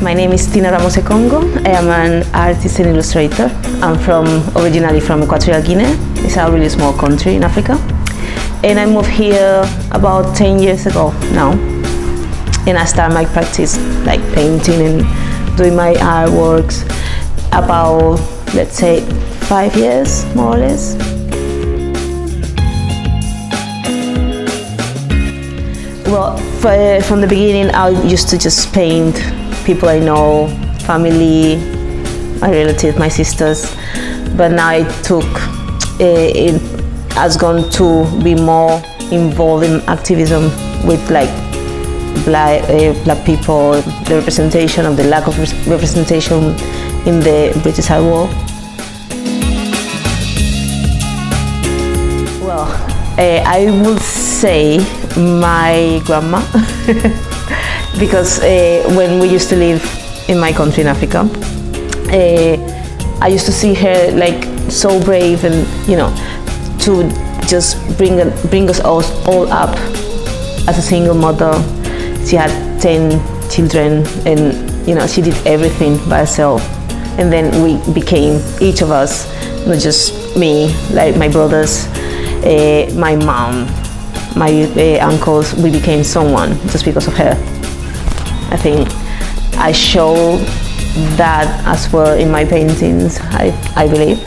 My name is Tina Ramos Econgo. I am an artist and illustrator. I'm originally from Equatorial Guinea. It's a really small country in Africa. And I moved here about 10 years ago now. And I started my practice like painting and doing my artworks about, let's say, 5 years, more or less. Well, from the beginning, I used to just paint people I know, family, my relatives, my sisters. But now it has gone to be more involved in activism with like black people, the representation of the lack of representation in the British art world. Well, I would say my grandma, because when we used to live in my country in Africa, I used to see her like so brave and, you know, to just bring us all up as a single mother. She had 10 children and, you know, she did everything by herself. And then we became, each of us, not just me, like my brothers, my mom, my uncles, we became someone just because of her. I think I show that as well in my paintings, I believe.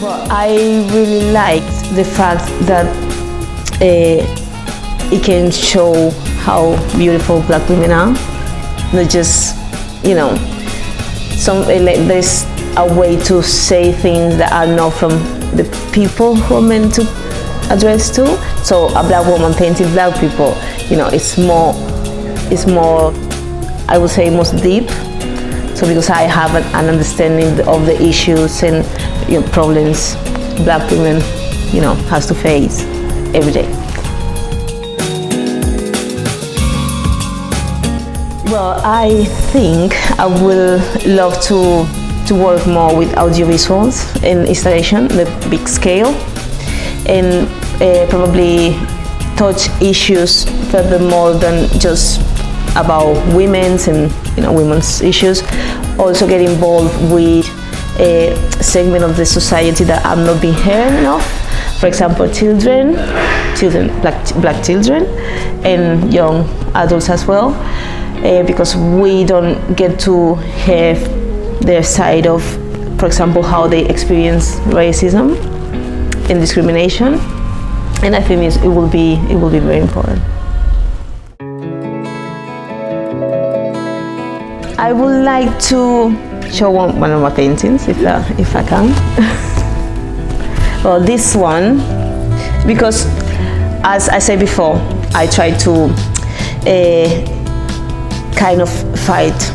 Well, I really liked the fact that it can show how beautiful black women are. Not just, you know, there's a way to say things that are not from the people who are meant to address to. So a black woman painting black people, you know, it's more, I would say, most deep. So because I have an understanding of the issues and, you know, problems black women, you know, has to face every day. Well, I think I will love to work more with audiovisuals and installation, the big scale, and probably touch issues furthermore than just about women's and, you know, women's issues. Also get involved with a segment of the society that have not been heard enough. For example, children, black children, and young adults as well, because we don't get to have their side of, for example, how they experience racism and discrimination. And I think it will be very important. I would like to show one of my paintings, if I can. Well, this one, because as I said before, I try to kind of fight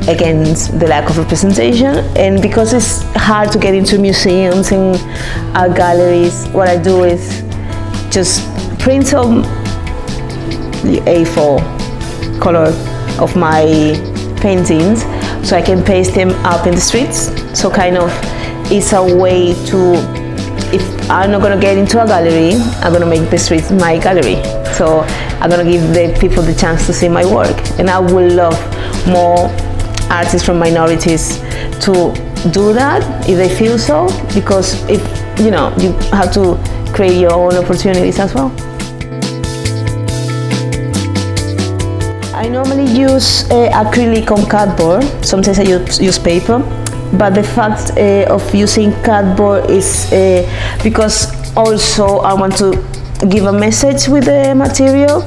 against the lack of representation, and because it's hard to get into museums and art galleries, what I do is just print some A4 color of my paintings so I can paste them up in the streets. So kind of it's a way to, if I'm not gonna get into a gallery, I'm gonna make the streets my gallery. So I'm gonna give the people the chance to see my work. And I would love more artists from minorities to do that if they feel so, because if, you know, you have to create your own opportunities as well. I normally use acrylic on cardboard. Sometimes I use paper, but the fact of using cardboard is because also I want to give a message with the material.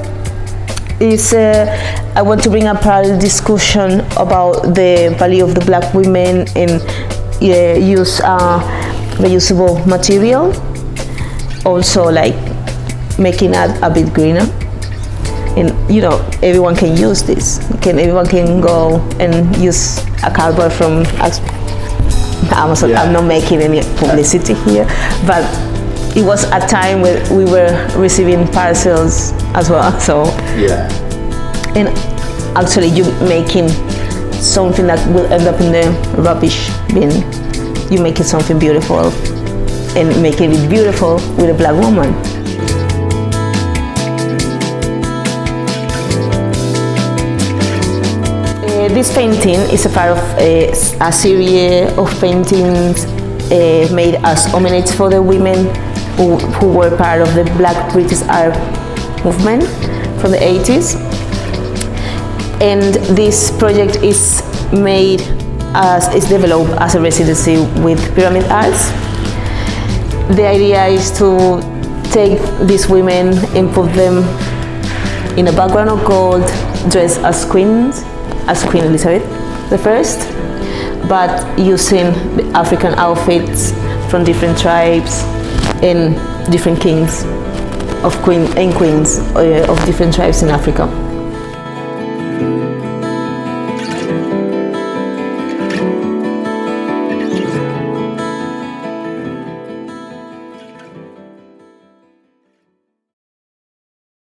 I want to bring a parallel discussion about the value of the black women and use reusable material. Also, like making it a bit greener. And, you know, everyone can use this. Everyone can go and use a cardboard from Amazon. Yeah. I'm not making any publicity here, but it was a time where we were receiving parcels as well. So yeah. And actually, you making something that will end up in the rubbish bin. You make it something beautiful, and making it beautiful with a black woman. This painting is a part of a series of paintings made as homage for the women who were part of the Black British art movement from the 80s. And this project is developed as a residency with Pyramid Arts. The idea is to take these women and put them in a background of gold, dressed as queens, as Queen Elizabeth I, but using the African outfits from different tribes and different kings and queens of different tribes in Africa.